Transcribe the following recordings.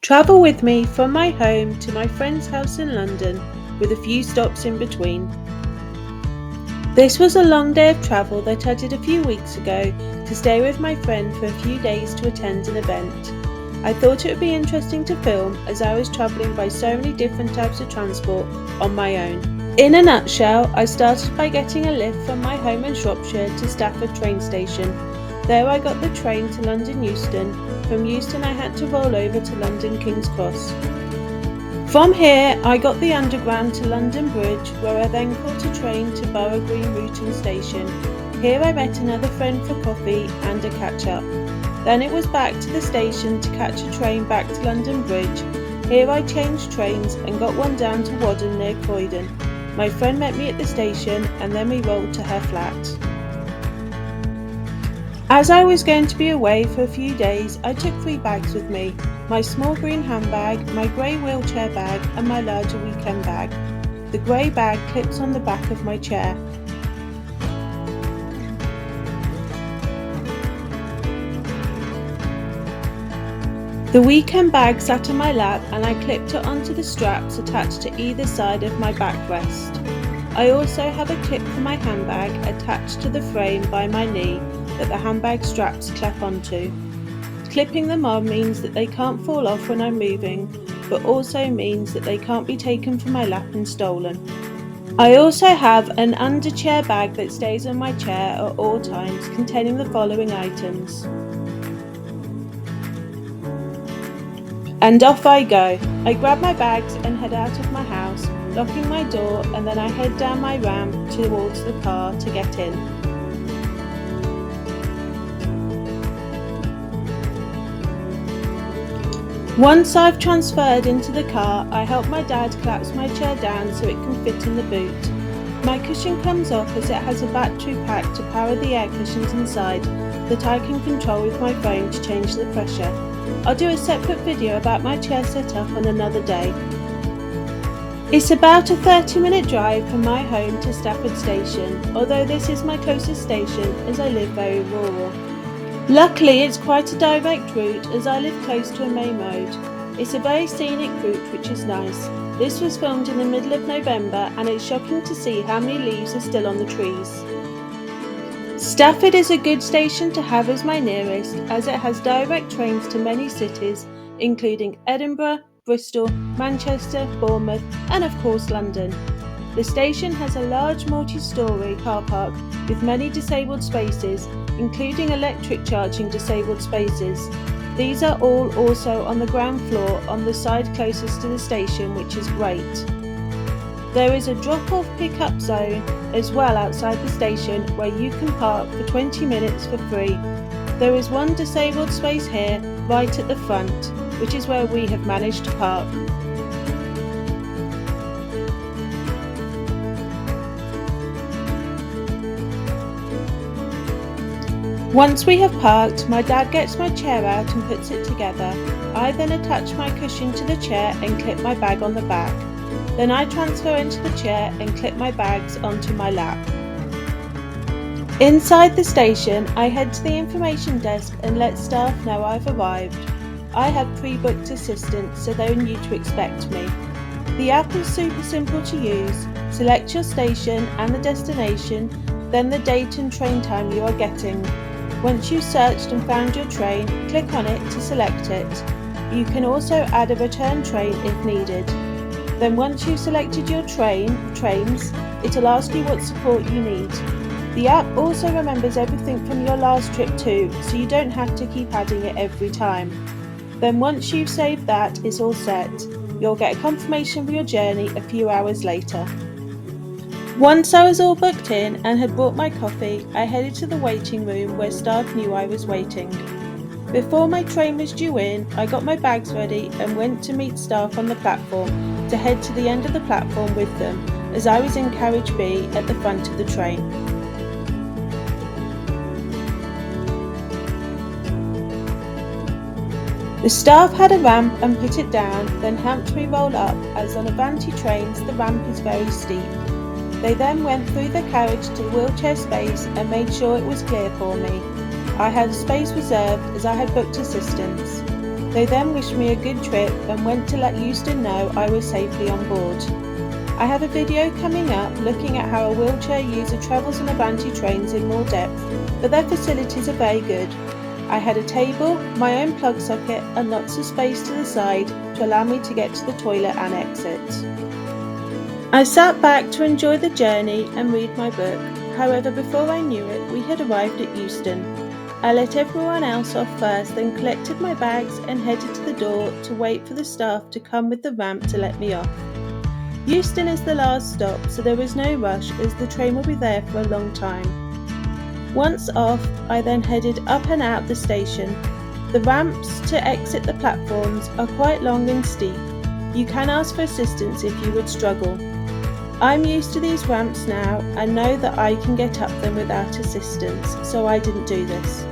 Travel with me from my home to my friend's house in London, with a few stops in between. This was a long day of travel that I did a few weeks ago to stay with my friend for a few days to attend an event. I thought it would be interesting to film as I was travelling by so many different types of transport on my own. In a nutshell, I started by getting a lift from my home in Shropshire to Stafford train station. There I got the train to London Euston. From Euston I had to roll over to London King's Cross. From here I got the underground to London Bridge, where I then caught a train to Borough Green Luton Station. Here I met another friend for coffee and a catch-up. Then it was back to the station to catch a train back to London Bridge. Here I changed trains and got one down to Croydon near Croydon. My friend met me at the station and then we rolled to her flat. As I was going to be away for a few days, I took 3 bags with me: my small green handbag, my grey wheelchair bag and my larger weekend bag. The grey bag clips on the back of my chair. The weekend bag sat on my lap and I clipped it onto the straps attached to either side of my backrest. I also have a clip for my handbag attached to the frame by my knee that the handbag straps clip onto. Clipping them on means that they can't fall off when I'm moving, but also means that they can't be taken from my lap and stolen. I also have an under-chair bag that stays on my chair at all times, containing the following items. And off I go. I grab my bags and head out of my house, locking my door, and then I head down my ramp towards the car to get in. Once I've transferred into the car, I help my dad collapse my chair down so it can fit in the boot. My cushion comes off as it has a battery pack to power the air cushions inside that I can control with my phone to change the pressure. I'll do a separate video about my chair setup on another day. It's about a 30-minute drive from my home to Stafford station, although this is my closest station as I live very rural. Luckily it's quite a direct route as I live close to a main road. It's a very scenic route which is nice. This was filmed in the middle of November and it's shocking to see how many leaves are still on the trees. Stafford is a good station to have as my nearest, as it has direct trains to many cities including Edinburgh, Bristol, Manchester, Bournemouth and of course London. The station has a large multi-storey car park with many disabled spaces, including electric charging disabled spaces. These are all also on the ground floor on the side closest to the station, which is great. There is a drop-off pick-up zone as well outside the station where you can park for 20 minutes for free. There is one disabled space here right at the front, which is where we have managed to park. Once we have parked, my dad gets my chair out and puts it together. I then attach my cushion to the chair and clip my bag on the back. Then I transfer into the chair and clip my bags onto my lap. Inside the station, I head to the information desk and let staff know I've arrived. I have pre-booked assistants, so they knew to expect me. The app is super simple to use. Select your station and the destination, then the date and train time you are getting. Once you've searched and found your train, click on it to select it. You can also add a return train if needed. Then once you've selected your trains, it'll ask you what support you need. The app also remembers everything from your last trip too, so you don't have to keep adding it every time. Then once you've saved that, it's all set. You'll get a confirmation for your journey a few hours later. Once I was all booked in and had brought my coffee, I headed to the waiting room where staff knew I was waiting. Before my train was due in, I got my bags ready and went to meet staff on the platform to head to the end of the platform with them, as I was in carriage B at the front of the train. The staff had a ramp and put it down, then helped me roll up, as on Avanti trains the ramp is very steep. They then went through the carriage to the wheelchair space and made sure it was clear for me. I had a space reserved as I had booked assistance. They then wished me a good trip and went to let Euston know I was safely on board. I have a video coming up looking at how a wheelchair user travels on Avanti trains in more depth, but their facilities are very good. I had a table, my own plug socket and lots of space to the side to allow me to get to the toilet and exit. I sat back to enjoy the journey and read my book. However, before I knew it, we had arrived at Euston. I let everyone else off first, then collected my bags and headed to the door to wait for the staff to come with the ramp to let me off. Euston is the last stop, so there was no rush as the train will be there for a long time. Once off, I then headed up and out the station. The ramps to exit the platforms are quite long and steep. You can ask for assistance if you would struggle. I'm used to these ramps now and know that I can get up them without assistance, so I didn't do this.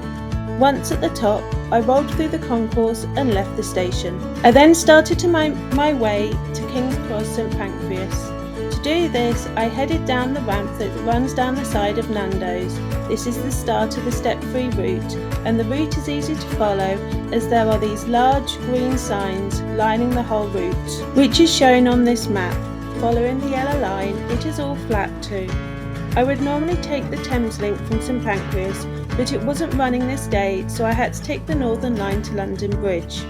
Once at the top, I rolled through the concourse and left the station. I then started to my way to King's Cross St Pancras. To do this, I headed down the ramp that runs down the side of Nando's. This is the start of the step-free route, and the route is easy to follow as there are these large green signs lining the whole route, which is shown on this map. Following the yellow line, it is all flat too. I would normally take the Thames link from St Pancras, but it wasn't running this day, so I had to take the Northern Line to London Bridge.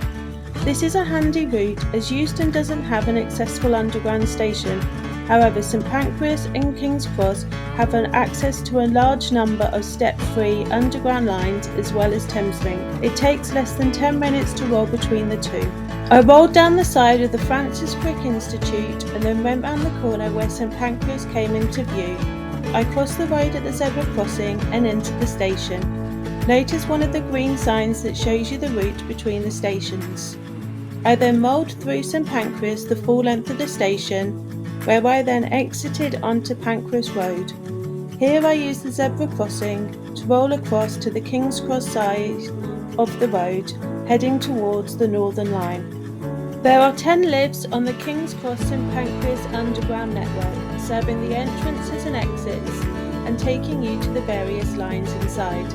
This is a handy route as Euston doesn't have an accessible underground station. However, St Pancras and King's Cross have an access to a large number of step-free underground lines as well as Thameslink. It takes less than 10 minutes to roll between the two. I rolled down the side of the Francis Crick Institute and then went round the corner where St Pancras came into view. I crossed the road at the zebra crossing and entered the station. Notice one of the green signs that shows you the route between the stations. I then rolled through St Pancras the full length of the station, where I then exited onto Pancras Road. Here I used the zebra crossing to roll across to the King's Cross side of the road, heading towards the Northern Line. There are 10 lifts on the King's Cross St Pancras underground network, serving the entrances and exits and taking you to the various lines inside.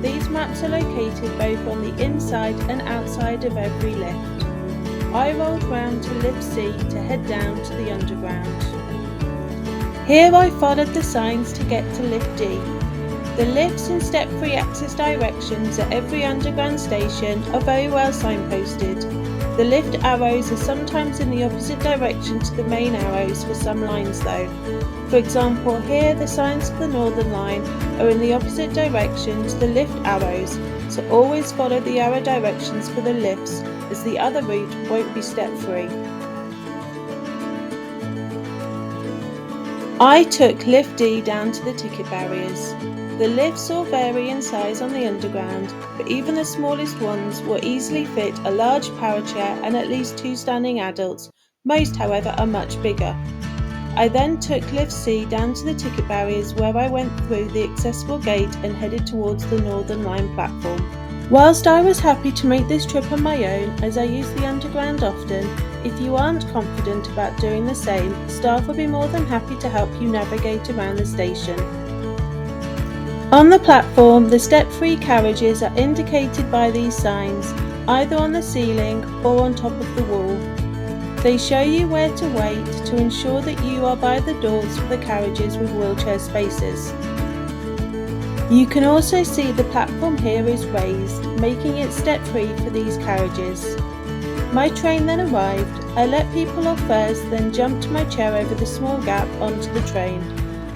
These maps are located both on the inside and outside of every lift. I rolled round to lift C to head down to the underground. Here I followed the signs to get to lift D. The lifts and step-free access directions at every underground station are very well signposted. The lift arrows are sometimes in the opposite direction to the main arrows for some lines though. For example, here the signs for the Northern Line are in the opposite direction to the lift arrows, so always follow the arrow directions for the lifts as the other route won't be step-free. I took lift D down to the ticket barriers. The lifts all vary in size on the underground, but even the smallest ones will easily fit a large power chair and at least 2 standing adults. Most, however, are much bigger. I then took lift C down to the ticket barriers where I went through the accessible gate and headed towards the Northern Line platform. Whilst I was happy to make this trip on my own as I use the underground often, if you aren't confident about doing the same, staff will be more than happy to help you navigate around the station. On the platform, the step-free carriages are indicated by these signs, either on the ceiling or on top of the wall. They show you where to wait to ensure that you are by the doors for the carriages with wheelchair spaces. You can also see the platform here is raised, making it step-free for these carriages. My train then arrived. I let people off first, then jumped my chair over the small gap onto the train.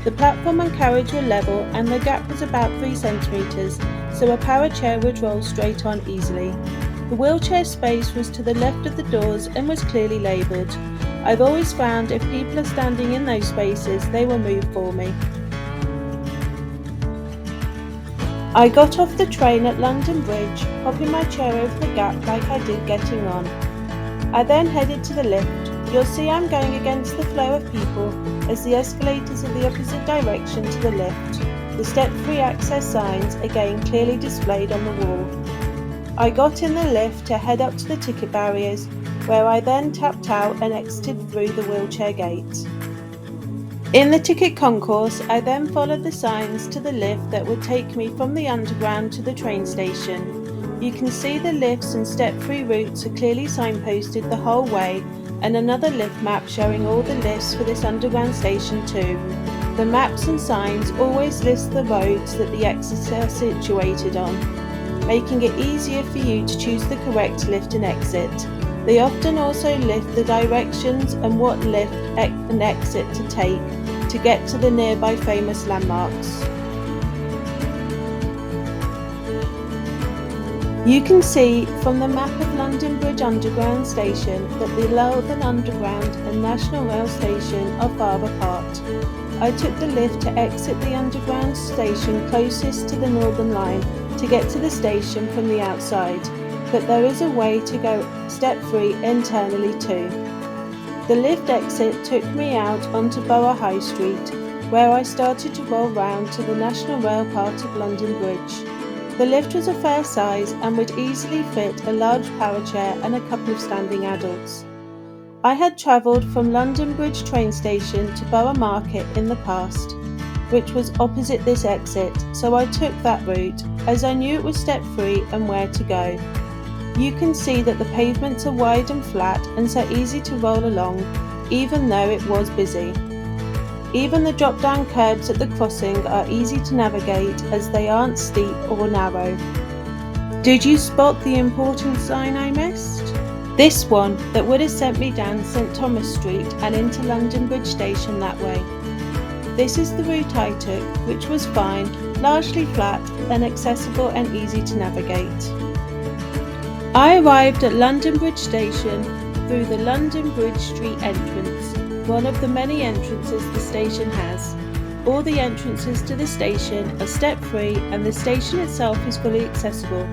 The platform and carriage were level and the gap was about 3 centimetres, so a power chair would roll straight on easily. The wheelchair space was to the left of the doors and was clearly labelled. I've always found if people are standing in those spaces, they will move for me. I got off the train at London Bridge, popping my chair over the gap like I did getting on. I then headed to the lift. You'll see I'm going against the flow of people as the escalators are the opposite direction to the lift. The step-free access signs again clearly displayed on the wall. I got in the lift to head up to the ticket barriers, where I then tapped out and exited through the wheelchair gate. In the ticket concourse, I then followed the signs to the lift that would take me from the underground to the train station. You can see the lifts and step-free routes are clearly signposted the whole way, and another lift map showing all the lifts for this underground station too. The maps and signs always list the roads that the exits are situated on, making it easier for you to choose the correct lift and exit. They often also list the directions and what lift and exit to take to get to the nearby famous landmarks. You can see from the map of London Bridge Underground Station that the London Underground and National Rail Station are far apart. I took the lift to exit the Underground station closest to the Northern Line to get to the station from the outside, but there is a way to go step-free internally too. The lift exit took me out onto Borough High Street, where I started to roll round to the National Rail part of London Bridge. The lift was a fair size and would easily fit a large power chair and a couple of standing adults. I had travelled from London Bridge train station to Borough Market in the past, which was opposite this exit, so I took that route as I knew it was step-free and where to go. You can see that the pavements are wide and flat and so easy to roll along, even though it was busy. Even the drop-down curbs at the crossing are easy to navigate as they aren't steep or narrow. Did you spot the important sign I missed? This one that would have sent me down St Thomas Street and into London Bridge Station that way. This is the route I took, which was fine, largely flat and accessible and easy to navigate. I arrived at London Bridge Station through the London Bridge Street entrance, one of the many entrances the station has. All the entrances to the station are step-free and the station itself is fully accessible.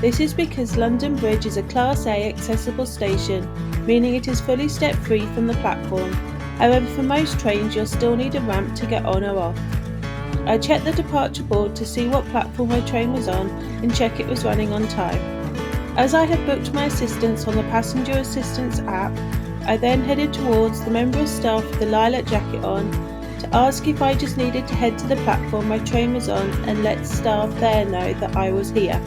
This is because London Bridge is a Class A accessible station, meaning it is fully step-free from the platform. However, for most trains you'll still need a ramp to get on or off. I checked the departure board to see what platform my train was on and check it was running on time. As I had booked my assistance on the Passenger Assistance app, I then headed towards the member of staff with the lilac jacket on to ask if I just needed to head to the platform my train was on and let staff there know that I was here.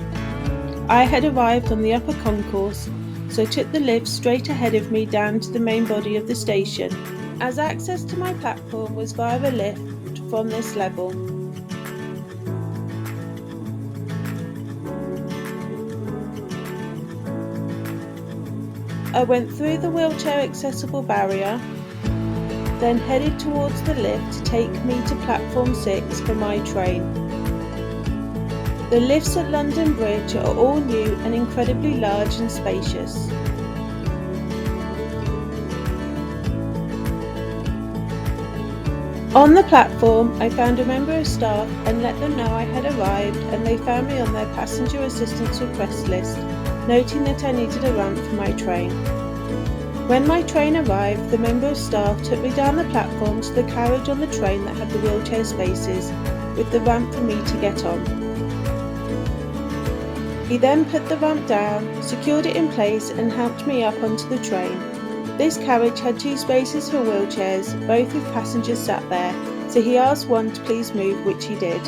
I had arrived on the upper concourse, so took the lift straight ahead of me down to the main body of the station, as access to my platform was via a lift from this level. I went through the wheelchair accessible barrier, then headed towards the lift to take me to platform 6 for my train. The lifts at London Bridge are all new and incredibly large and spacious. On the platform, I found a member of staff and let them know I had arrived, and they found me on their passenger assistance request list, noting that I needed a ramp for my train. When my train arrived, the member of staff took me down the platform to the carriage on the train that had the wheelchair spaces, with the ramp for me to get on. He then put the ramp down, secured it in place and helped me up onto the train. This carriage had 2 spaces for wheelchairs, both with passengers sat there, so he asked one to please move, which he did.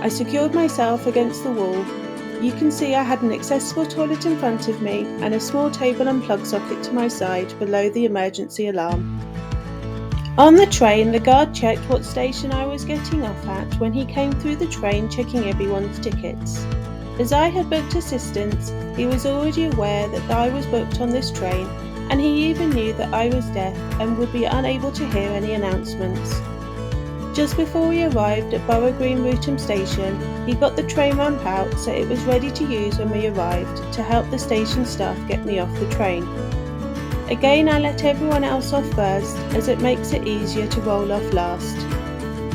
I secured myself against the wall. You can see I had an accessible toilet in front of me and a small table and plug socket to my side below the emergency alarm. On the train, the guard checked what station I was getting off at when he came through the train checking everyone's tickets. As I had booked assistance, he was already aware that I was booked on this train, and he even knew that I was deaf and would be unable to hear any announcements. Just before we arrived at Borough Green Wootham Station, he got the train ramp out so it was ready to use when we arrived, to help the station staff get me off the train. Again, I let everyone else off first, as it makes it easier to roll off last.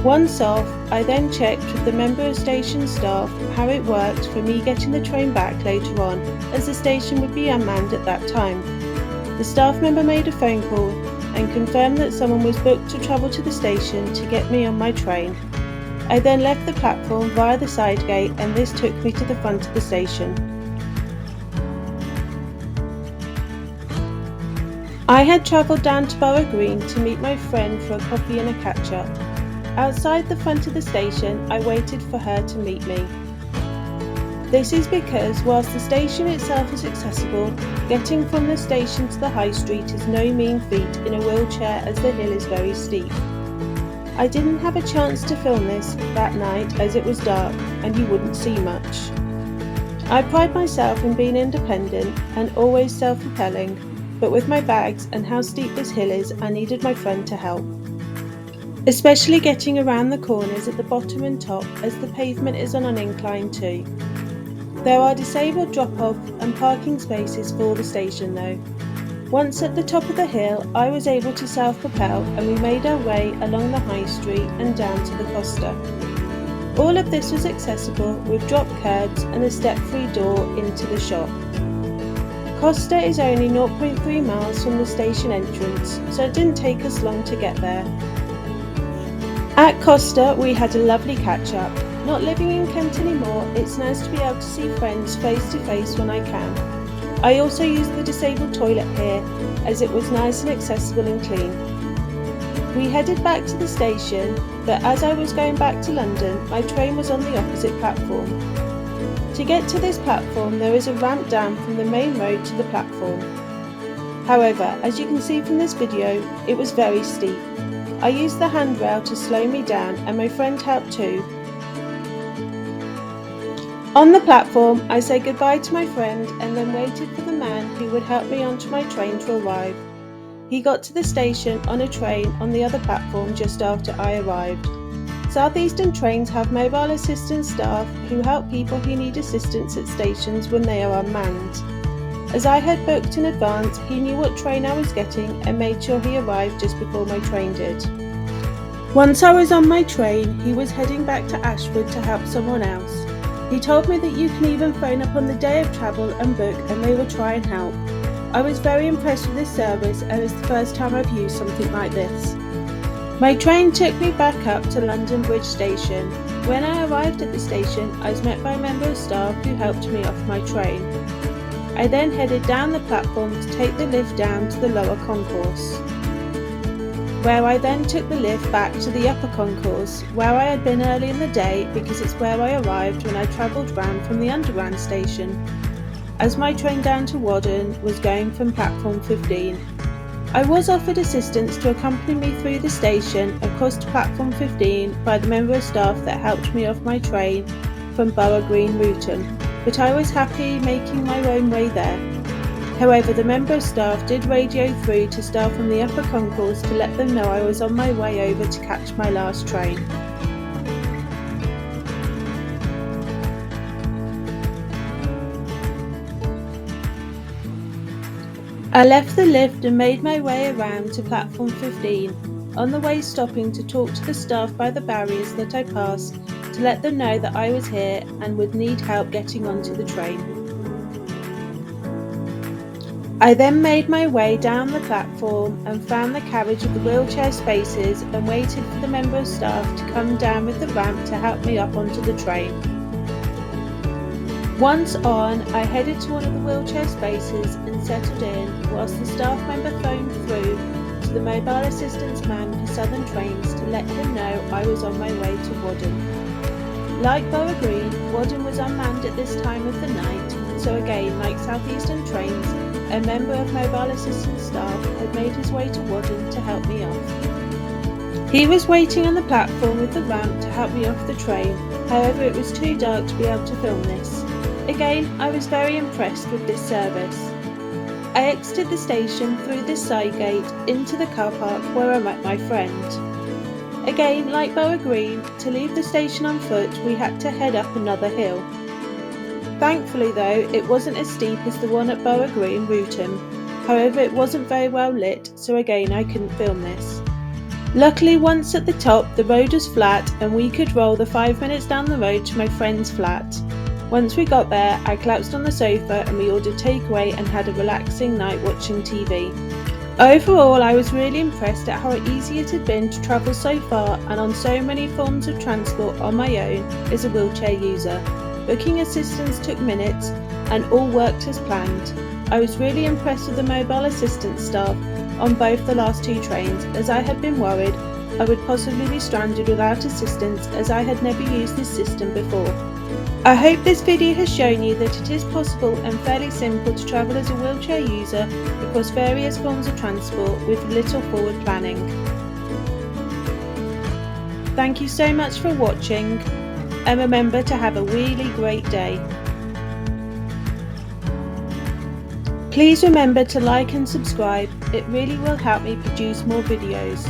Once off, I then checked with the member of station staff how it worked for me getting the train back later on, as the station would be unmanned at that time. The staff member made a phone call and confirmed that someone was booked to travel to the station to get me on my train. I then left the platform via the side gate, and this took me to the front of the station. I had travelled down to Borough Green to meet my friend for a coffee and a catch-up. Outside the front of the station, I waited for her to meet me. This is because whilst the station itself is accessible, getting from the station to the high street is no mean feat in a wheelchair as the hill is very steep. I didn't have a chance to film this that night as it was dark and you wouldn't see much. I pride myself in being independent and always self-propelling, but with my bags and how steep this hill is, I needed my friend to help. Especially getting around the corners at the bottom and top as the pavement is on an incline too. There are disabled drop-off and parking spaces for the station though. Once at the top of the hill, I was able to self-propel and we made our way along the high street and down to the Costa. All of this was accessible with drop curbs and a step-free door into the shop. Costa is only 0.3 miles from the station entrance, so it didn't take us long to get there. At Costa we had a lovely catch-up. Not living in Kent anymore, it's nice to be able to see friends face to face when I can. I also used the disabled toilet here as it was nice and accessible and clean. We headed back to the station, but as I was going back to London, my train was on the opposite platform. To get to this platform, there is a ramp down from the main road to the platform. However, as you can see from this video, it was very steep. I used the handrail to slow me down and my friend helped too. On the platform, I said goodbye to my friend and then waited for the man who would help me onto my train to arrive. He got to the station on a train on the other platform just after I arrived. South Eastern trains have mobile assistance staff who help people who need assistance at stations when they are unmanned. As I had booked in advance, he knew what train I was getting and made sure he arrived just before my train did. Once I was on my train, he was heading back to Ashford to help someone else. He told me that you can even phone up on the day of travel and book and they will try and help. I was very impressed with this service and it's the first time I've used something like this. My train took me back up to London Bridge Station. When I arrived at the station, I was met by a member of staff who helped me off my train. I then headed down the platform to take the lift down to the lower concourse, where I then took the lift back to the upper concourse, where I had been early in the day because it's where I arrived when I travelled round from the underground station, as my train down to Croydon was going from platform 15. I was offered assistance to accompany me through the station across to platform 15 by the member of staff that helped me off my train from Borough Green, Luton, but I was happy making my own way there. However, the member of staff did radio through to staff from the upper concourse to let them know I was on my way over to catch my last train. I left the lift and made my way around to platform 15, on the way stopping to talk to the staff by the barriers that I passed to let them know that I was here and would need help getting onto the train. I then made my way down the platform and found the carriage of the wheelchair spaces and waited for the member of staff to come down with the ramp to help me up onto the train. Once on, I headed to one of the wheelchair spaces and settled in whilst the staff member phoned through to the mobile assistance man for Southern Trains to let him know I was on my way to Croydon. Like Borough Green, Croydon was unmanned at this time of the night, so again, like South Eastern Trains, a member of mobile assistance staff had made his way to Croydon to help me off. He was waiting on the platform with the ramp to help me off the train, however it was too dark to be able to film this. Again, I was very impressed with this service. I exited the station through this side gate into the car park where I met my friend. Again, like Borough Green, to leave the station on foot we had to head up another hill. Thankfully though, it wasn't as steep as the one at Borough Green, Luton. However, it wasn't very well lit, so again I couldn't film this. Luckily, once at the top the road was flat and we could roll the 5 minutes down the road to my friend's flat. Once we got there, I collapsed on the sofa and we ordered takeaway and had a relaxing night watching TV. Overall, I was really impressed at how easy it had been to travel so far and on so many forms of transport on my own as a wheelchair user. Booking assistance took minutes and all worked as planned. I was really impressed with the mobile assistance staff on both the last two trains, as I had been worried I would possibly be stranded without assistance as I had never used this system before. I hope this video has shown you that it is possible and fairly simple to travel as a wheelchair user across various forms of transport with little forward planning. Thank you so much for watching, and remember to have a really great day. Please remember to like and subscribe, it really will help me produce more videos.